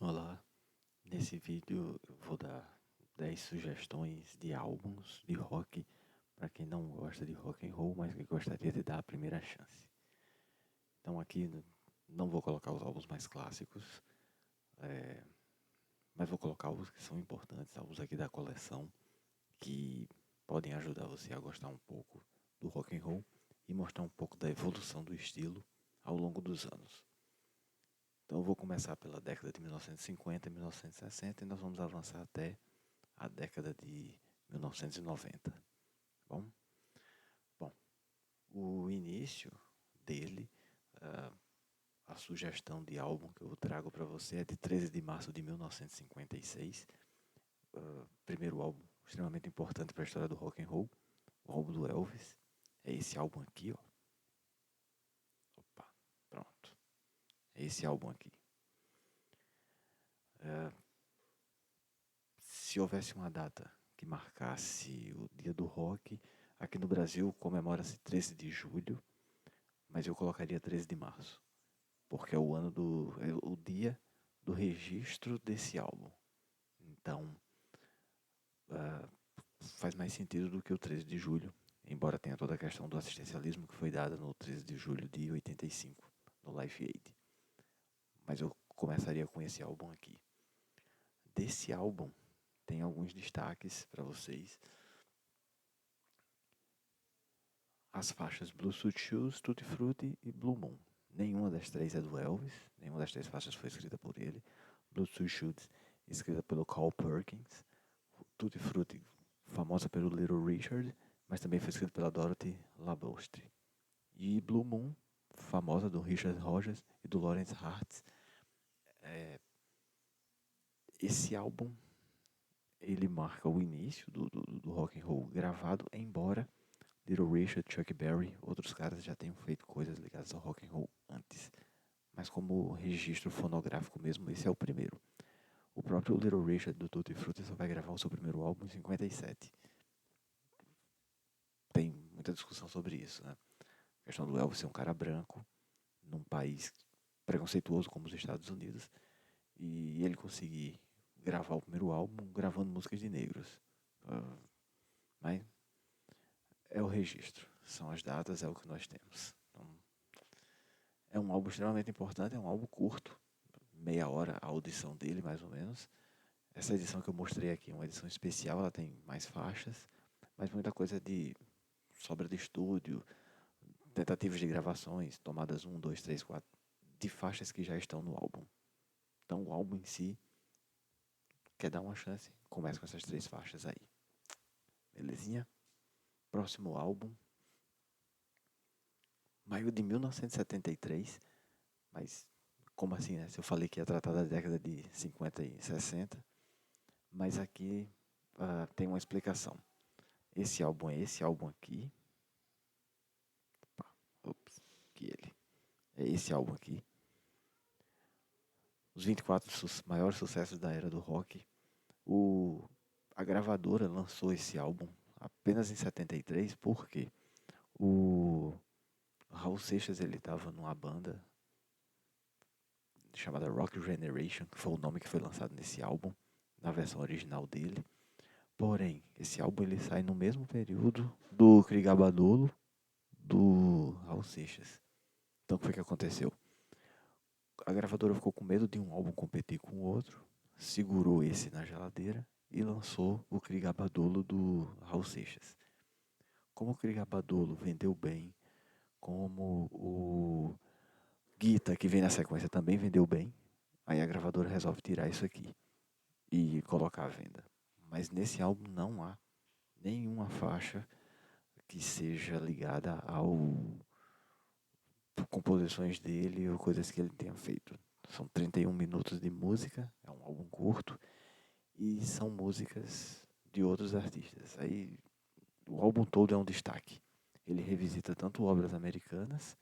Olá, nesse vídeo eu vou dar 10 sugestões de álbuns de rock para quem não gosta de rock and roll, mas que gostaria de dar a primeira chance. Então aqui não vou colocar os álbuns mais clássicos, é, mas vou colocar os que são importantes, álbuns aqui da coleção que podem ajudar você a gostar um pouco do rock and roll e mostrar um pouco da evolução do estilo ao longo dos anos. Então eu vou começar pela década de 1950 e 1960 e nós vamos avançar até a década de 1990. Bom, bom, o início dele, ah, a sugestão de álbum que eu trago para você é de 13 de março de 1956. Primeiro álbum extremamente importante para a história do rock and roll, o álbum do Elvis. É esse álbum aqui, ó. Opa, pronto. É esse álbum aqui. Se houvesse uma data que marcasse o dia do rock, aqui no Brasil comemora-se 13 de julho, mas eu colocaria 13 de março, porque é o dia do registro desse álbum. Então, uh, faz mais sentido do que o 13 de julho, embora tenha toda a questão do assistencialismo que foi dada no 13 de julho de 85, no Life Aid. Mas eu começaria com esse álbum aqui. Desse álbum, tem alguns destaques para vocês. As faixas Blue Suit Shoes, Tutti Frutti e Blue Moon. Nenhuma das três é do Elvis, nenhuma das três faixas foi escrita por ele. Blue Suit Shoes, escrita pelo Carl Perkins. Tutti Frutti, famosa pelo Little Richard, mas também foi escrita pela Dorothy Labostre. E Blue Moon, famosa do Richard Rogers e do Lawrence Hart. Esse álbum, ele marca o início do rock and roll gravado, embora Little Richard, Chuck Berry, outros caras já tenham feito coisas ligadas ao rock and roll antes. Mas como registro fonográfico mesmo, esse é o primeiro. O próprio Little Richard do Tutti Frutti só vai gravar o seu primeiro álbum em 57. Tem muita discussão sobre isso, né? A questão do Elvis ser um cara branco, num país preconceituoso como os Estados Unidos, e ele conseguir gravar o primeiro álbum gravando músicas de negros. Mas é o registro, são as datas, é o que nós temos. Então, é um álbum extremamente importante, é um álbum curto, meia hora a audição dele, mais ou menos. Essa edição que eu mostrei aqui é uma edição especial, ela tem mais faixas, mas muita coisa de sobra de estúdio, tentativas de gravações, tomadas 1, 2, 3, 4, de faixas que já estão no álbum. Então o álbum em si, quer dar uma chance, começa com essas três faixas aí. Belezinha? Próximo álbum, maio de 1973, mas como assim, né? Se eu falei que ia tratar da década de 50 e 60, mas aqui tem uma explicação. Esse álbum é esse álbum aqui. Ops, que ele. É esse álbum aqui. Os 24 maiores sucessos da era do rock. A gravadora lançou esse álbum apenas em 73, porque o Raul Seixas ele estava numa banda chamada Rock Generation, que foi o nome que foi lançado nesse álbum, na versão original dele. Porém, esse álbum ele sai no mesmo período do Krigabadolo do Raul Seixas. Então, o que foi que aconteceu? A gravadora ficou com medo de um álbum competir com o outro, segurou esse na geladeira e lançou o Krigabadolo do Raul Seixas. Como o Krigabadolo vendeu bem, como o Guita, que vem na sequência, também vendeu bem, aí a gravadora resolve tirar isso aqui e colocar à venda. Mas nesse álbum não há nenhuma faixa que seja ligada ao composições dele ou coisas que ele tenha feito. São 31 minutos de música, é um álbum curto, e são músicas de outros artistas. Aí o álbum todo é um destaque. Ele revisita tanto obras americanas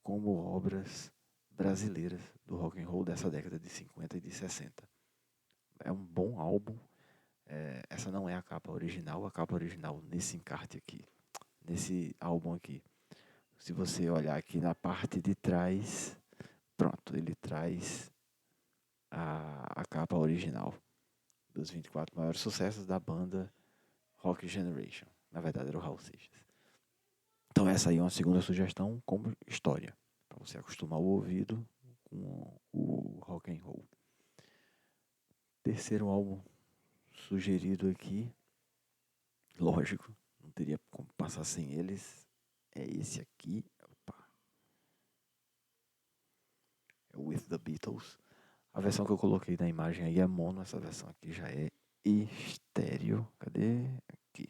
como obras brasileiras do rock and roll dessa década de 50 e de 60. É um bom álbum. Essa não é a capa original nesse encarte aqui, nesse álbum aqui. Se você olhar aqui na parte de trás, pronto, ele traz a capa original dos 24 maiores sucessos da banda Rock Generation. Na verdade era o Raul Seixas. Então essa aí é uma segunda sugestão como história, para você acostumar o ouvido com o rock and roll. Terceiro álbum sugerido aqui, lógico, não teria como passar sem eles, é esse aqui. Opa. É o With the Beatles. A versão que eu coloquei na imagem aí é mono, essa versão aqui já é estéreo. Cadê? Aqui.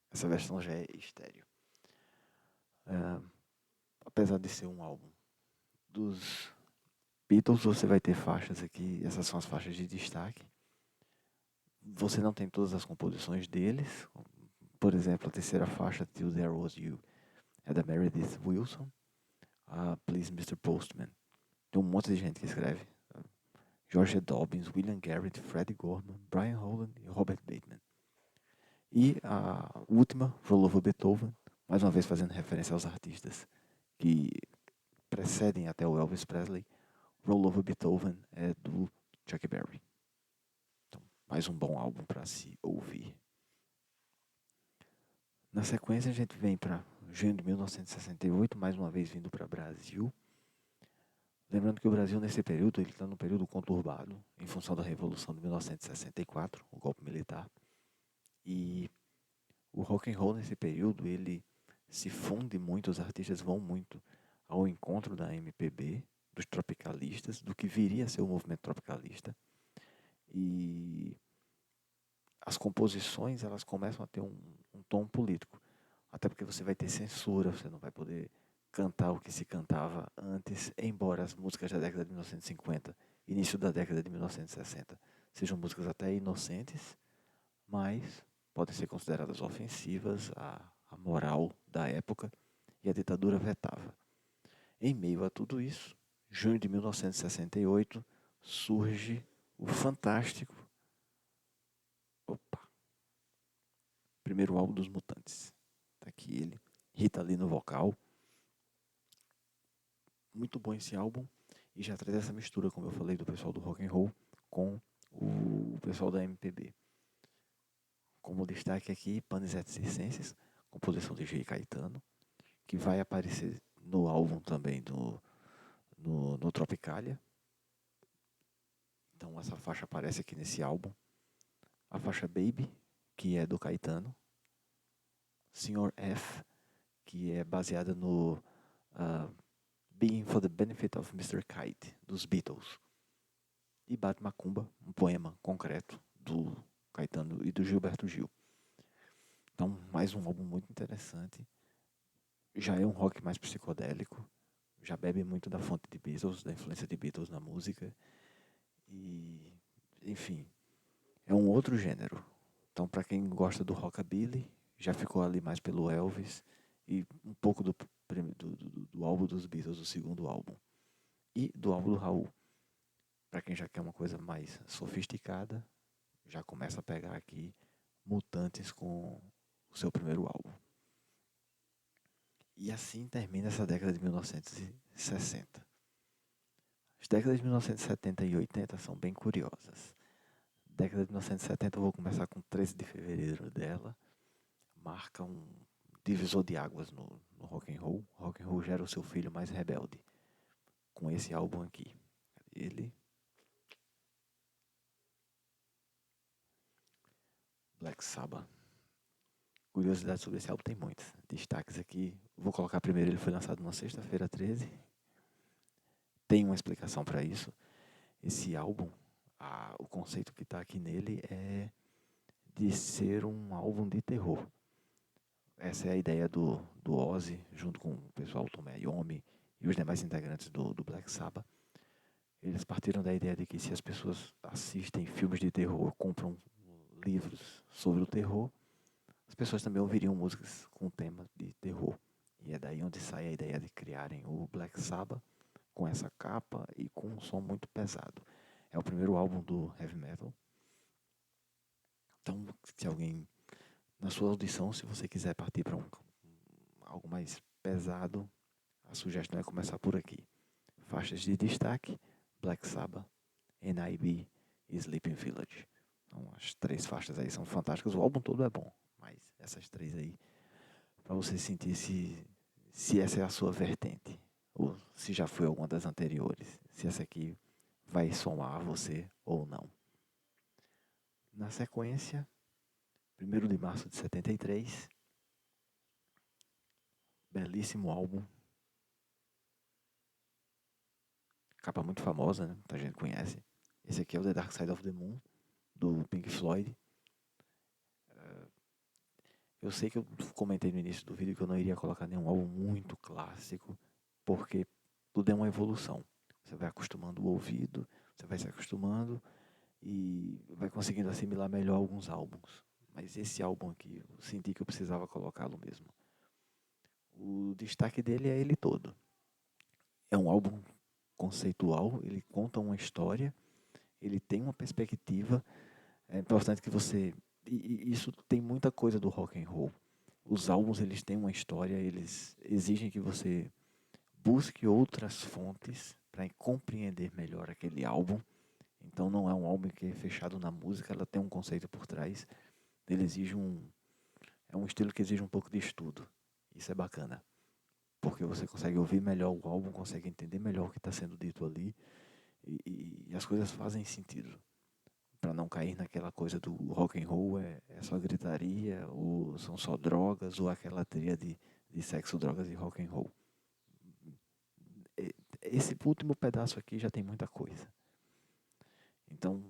Essa versão já é estéreo. Apesar de ser um álbum dos Beatles, você vai ter faixas aqui, essas são as faixas de destaque. Você não tem todas as composições deles. Por exemplo, a terceira faixa, Till There Was You, é da Meredith Wilson. Please Mr. Postman. Tem um monte de gente que escreve. George Dobbins, William Garrett, Freddie Gorman, Brian Holland e Robert Bateman. E a última, Roll Over Beethoven, mais uma vez fazendo referência aos artistas que precedem até o Elvis Presley. Roll Over Beethoven é do Chuck Berry. Então, mais um bom álbum para se ouvir. Na sequência, a gente vem para junho de 1968, mais uma vez vindo para o Brasil. Lembrando que o Brasil, nesse período, ele está num período conturbado, em função da Revolução de 1964, o golpe militar. E o rock and roll, nesse período, ele se funde muito, os artistas vão muito ao encontro da MPB, dos tropicalistas, do que viria a ser o movimento tropicalista. E as composições, elas começam a ter um tom político. Até porque você vai ter censura, você não vai poder cantar o que se cantava antes, embora as músicas da década de 1950, início da década de 1960, sejam músicas até inocentes, mas podem ser consideradas ofensivas à moral da época, e a ditadura vetava. Em meio a tudo isso, junho de 1968, surge o fantástico primeiro álbum dos Mutantes. Tá aqui ele, Rita Lee no vocal. Muito bom esse álbum e já traz essa mistura, como eu falei, do pessoal do rock and roll com o pessoal da MPB. Como destaque aqui, Panis et Circenses, composição de G. Caetano, que vai aparecer no álbum também no Tropicalia. Então essa faixa aparece aqui nesse álbum. A faixa Baby, que é do Caetano. Sr. F, que é baseada no Being for the Benefit of Mr. Kite, dos Beatles. E Bate Macumba, um poema concreto do Caetano e do Gilberto Gil. Então, mais um álbum muito interessante. Já é um rock mais psicodélico, já bebe muito da fonte de Beatles, da influência de Beatles na música. E, enfim, é um outro gênero. Então, para quem gosta do rockabilly, já ficou ali mais pelo Elvis e um pouco do álbum dos Beatles, do segundo álbum. E do álbum do Raul. Para quem já quer uma coisa mais sofisticada, já começa a pegar aqui Mutantes com o seu primeiro álbum. E assim termina essa década de 1960. As décadas de 1970 e 80 são bem curiosas. Década de 1970 eu vou começar com 13 de fevereiro dela. Marca um divisor de águas no rock and roll. O rock and roll gera o seu filho mais rebelde. Com esse álbum aqui. Ele... Black Sabbath. Curiosidade sobre esse álbum tem muitas. Destaques aqui. Vou colocar primeiro, ele foi lançado na sexta-feira 13. Tem uma explicação para isso. Esse álbum, o conceito que está aqui nele é de ser um álbum de terror. Essa é a ideia do Ozzy, junto com o pessoal Tom Iommi e os demais integrantes do Black Sabbath. Eles partiram da ideia de que se as pessoas assistem filmes de terror, compram livros sobre o terror, as pessoas também ouviriam músicas com tema de terror. E é daí onde sai a ideia de criarem o Black Sabbath com essa capa e com um som muito pesado. É o primeiro álbum do heavy metal. Então, se alguém, na sua audição, se você quiser partir para algo mais pesado, a sugestão é começar por aqui. Faixas de destaque, Black Sabbath, NIB e Sleeping Village. Então, as 3 faixas aí são fantásticas. O álbum todo é bom, mas essas 3 aí, para você sentir se essa é a sua vertente, ou se já foi alguma das anteriores, se essa aqui vai somar a você ou não. Na sequência, 1º de março de 73, belíssimo álbum, capa muito famosa, né? Muita gente conhece. Esse aqui é o The Dark Side of the Moon, do Pink Floyd. Eu sei que eu comentei no início do vídeo que eu não iria colocar nenhum álbum muito clássico, porque tudo é uma evolução. Você vai acostumando o ouvido, você vai se acostumando e vai conseguindo assimilar melhor alguns álbuns. Mas esse álbum aqui, eu senti que eu precisava colocá-lo mesmo. O destaque dele é ele todo. É um álbum conceitual, ele conta uma história, ele tem uma perspectiva. É importante que você... E isso tem muita coisa do rock and roll. Os álbuns, eles têm uma história, eles exigem que você busque outras fontes para compreender melhor aquele álbum. Então não é um álbum que é fechado na música, ela tem um conceito por trás. Ele exige é um estilo que exige um pouco de estudo. Isso é bacana, porque você consegue ouvir melhor o álbum, consegue entender melhor o que está sendo dito ali e as coisas fazem sentido. Para não cair naquela coisa do rock and roll é só gritaria, ou são só drogas, ou aquela tríade de sexo, drogas e rock and roll. Esse último pedaço aqui já tem muita coisa. Então,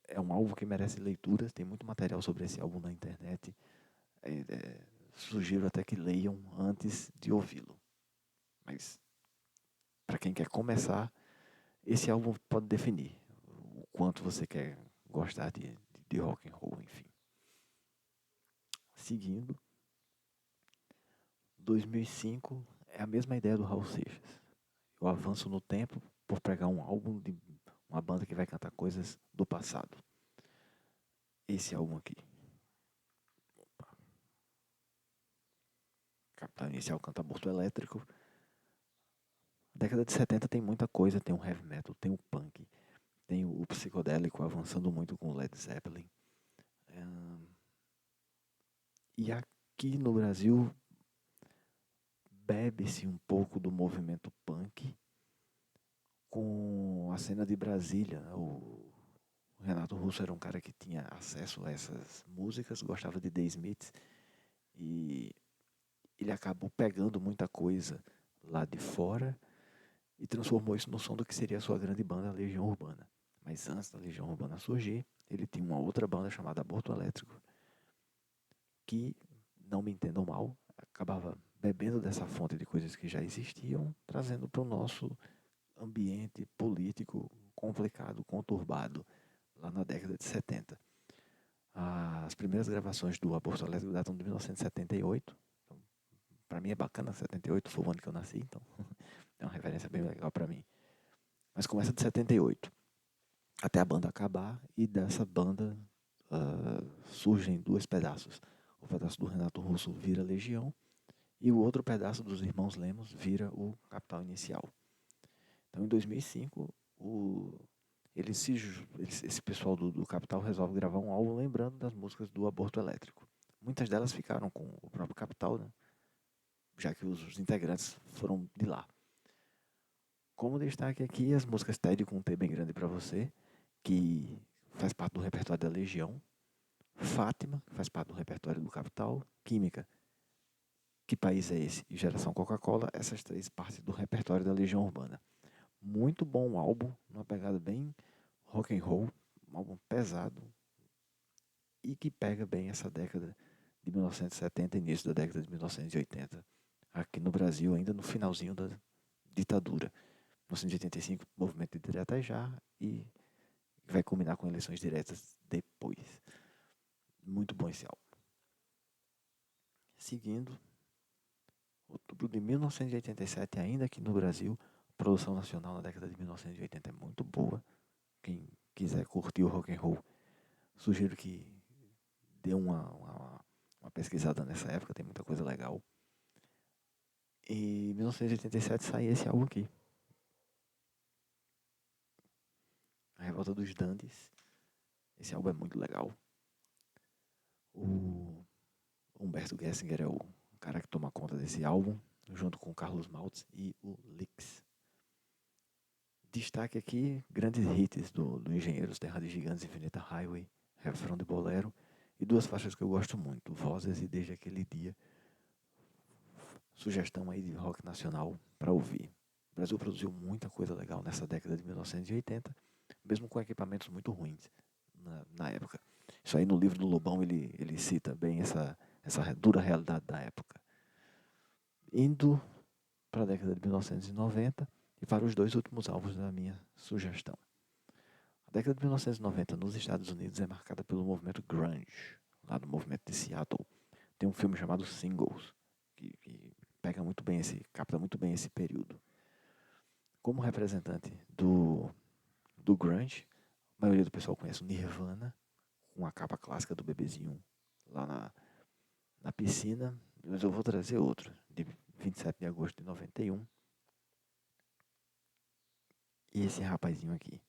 é um álbum que merece leituras, tem muito material sobre esse álbum na internet. Sugiro até que leiam antes de ouvi-lo. Mas, para quem quer começar, esse álbum pode definir o quanto você quer gostar de rock and roll, enfim. Seguindo, 2005 é a mesma ideia do Raul Seixas. Eu avanço no tempo por pegar um álbum de uma banda que vai cantar coisas do passado. Esse álbum aqui. Capital Inicial canta Aborto Elétrico. A década de 70 tem muita coisa, tem o heavy metal, tem o punk, tem o psicodélico avançando muito com o Led Zeppelin. E aqui no Brasil bebe-se um pouco do movimento punk com a cena de Brasília. O Renato Russo era um cara que tinha acesso a essas músicas, gostava de The Smiths e ele acabou pegando muita coisa lá de fora e transformou isso no som do que seria a sua grande banda, Legião Urbana. Mas antes da Legião Urbana surgir, ele tinha uma outra banda chamada Aborto Elétrico, que, não me entendam mal, acabava bebendo dessa fonte de coisas que já existiam, trazendo para o nosso ambiente político complicado, conturbado, lá na década de 70. As primeiras gravações do Aborto Elétrico datam de 1978. Então, para mim é bacana, 78 foi o ano que eu nasci, então é uma referência bem legal para mim. Mas começa de 78, até a banda acabar, e dessa banda surgem 2 pedaços. O pedaço do Renato Russo vira Legião, e o outro pedaço dos Irmãos Lemos vira o Capital Inicial. Então, em 2005, esse pessoal do Capital resolve gravar um álbum lembrando das músicas do Aborto Elétrico. Muitas delas ficaram com o próprio Capital, né? Já que os integrantes foram de lá. Como destaque aqui, as músicas TED com um T bem grande para você, que faz parte do repertório da Legião. Fátima, que faz parte do repertório do Capital. Química, Que País é Esse? E Geração Coca-Cola, essas 3 partes do repertório da Legião Urbana. Muito bom álbum, uma pegada bem rock and roll, um álbum pesado e que pega bem essa década de 1970 e início da década de 1980. Aqui no Brasil, ainda no finalzinho da ditadura. 1985, movimento de direta já e vai culminar com eleições diretas depois. Muito bom esse álbum. Seguindo, outubro de 1987, ainda aqui no Brasil, produção nacional na década de 1980 é muito boa. Quem quiser curtir o rock and roll, sugiro que dê uma pesquisada nessa época, tem muita coisa legal. E em 1987 sai esse álbum aqui. Revolta dos Dandies. Esse álbum é muito legal. O Humberto Gessinger é o cara que toma conta desse álbum, junto com o Carlos Maltz e o Lix. Destaque aqui, grandes hits do Engenheiros, Terra de Gigantes, Infinita Highway, Refrão de Bolero, e duas faixas que eu gosto muito, Vozes e Desde Aquele Dia. Sugestão aí de rock nacional para ouvir. O Brasil produziu muita coisa legal nessa década de 1980, mesmo com equipamentos muito ruins na época. Isso aí no livro do Lobão ele cita bem essa dura realidade da época. Indo para a década de 1990 e para os dois últimos álbuns da minha sugestão. A década de 1990 nos Estados Unidos é marcada pelo movimento grunge, lá do movimento de Seattle. Tem um filme chamado Singles, que pega muito bem capta muito bem esse período. Como representante do grunge, a maioria do pessoal conhece o Nirvana, com a capa clássica do bebezinho lá na piscina, mas eu vou trazer outro, de 27 de agosto de 91. E esse rapazinho aqui,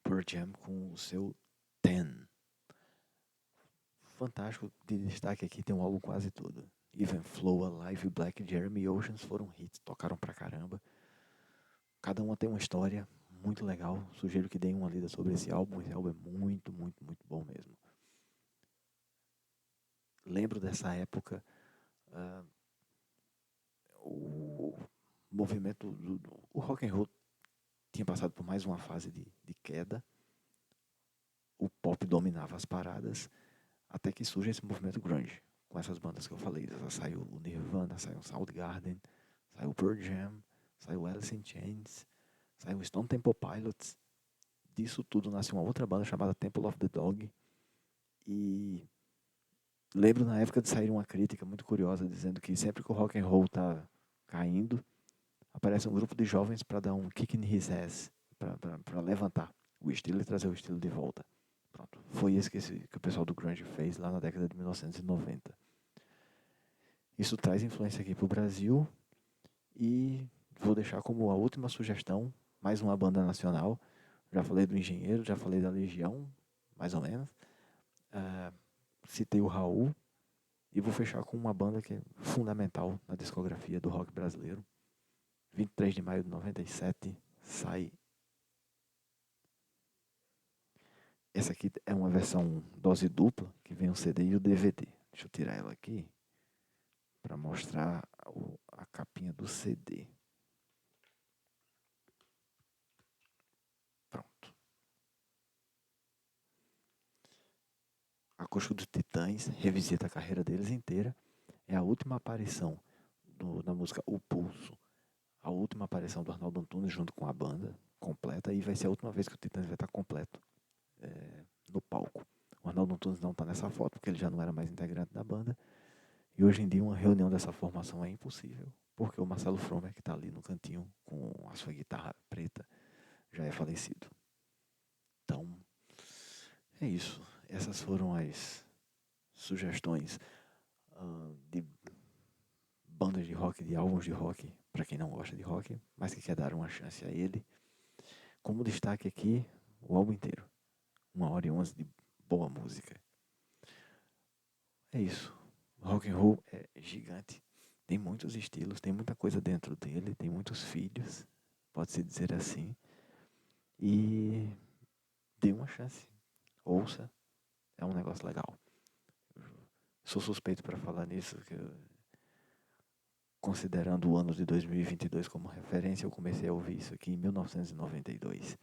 Pearl Jam com o seu Ten. Fantástico, de destaque aqui tem um álbum quase todo. Even Flow, Alive, Black, Jeremy Oceans foram hits, tocaram pra caramba. Cada uma tem uma história muito legal. Sugiro que deem uma lida sobre esse álbum. Esse álbum é muito, muito, muito bom mesmo. Lembro dessa época, o movimento o rock and roll tinha passado por mais uma fase de queda. O pop dominava as paradas, até que surge esse movimento grunge, com essas bandas que eu falei. Saiu o Nirvana, saiu o Soundgarden, saiu o Pearl Jam, saiu o Alice in Chains, saiu o Stone Temple Pilots. Disso tudo nasceu uma outra banda chamada Temple of the Dog. E lembro na época de sair uma crítica muito curiosa dizendo que sempre que o rock and roll tá caindo, aparece um grupo de jovens para dar um kick in his ass, para levantar o estilo e trazer o estilo de volta. Pronto. Foi isso que o pessoal do grunge fez lá na década de 1990. Isso traz influência aqui para o Brasil e vou deixar como a última sugestão, mais uma banda nacional. Já falei do Engenheiro, já falei da Legião, mais ou menos. Citei o Raul e vou fechar com uma banda que é fundamental na discografia do rock brasileiro. 23 de maio de 97 sai. Essa aqui é uma versão dose dupla, que vem o CD e o DVD. Deixa eu tirar ela aqui para mostrar a capinha do CD. Pronto. Acústico dos Titãs revisita a carreira deles inteira. É a última aparição da música O Pulso. A última aparição do Arnaldo Antunes junto com a banda completa. E vai ser a última vez que o Titãs vai estar completo no palco. O Arnaldo Antunes não está nessa foto porque ele já não era mais integrante da banda. E hoje em dia uma reunião dessa formação é impossível, porque o Marcelo Fromer, que está ali no cantinho com a sua guitarra preta, já é falecido. Então, é isso. Essas foram as sugestões de bandas de rock, de álbuns de rock, para quem não gosta de rock, mas que quer dar uma chance a ele. Como destaque aqui, o álbum inteiro. 1h11 de boa música. É isso. Rock and roll é gigante. Tem muitos estilos, tem muita coisa dentro dele, tem muitos filhos, pode-se dizer assim. E dê uma chance. Ouça. É um negócio legal. Sou suspeito para falar nisso, que considerando o ano de 2022 como referência, eu comecei a ouvir isso aqui em 1992.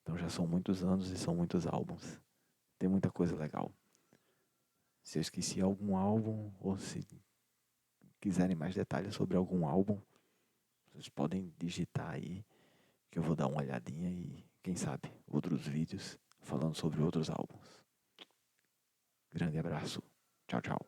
Então já são muitos anos e são muitos álbuns. Tem muita coisa legal. Se eu esqueci algum álbum, ou se quiserem mais detalhes sobre algum álbum, vocês podem digitar aí, que eu vou dar uma olhadinha e, quem sabe, outros vídeos falando sobre outros álbuns. Grande abraço. Tchau, tchau.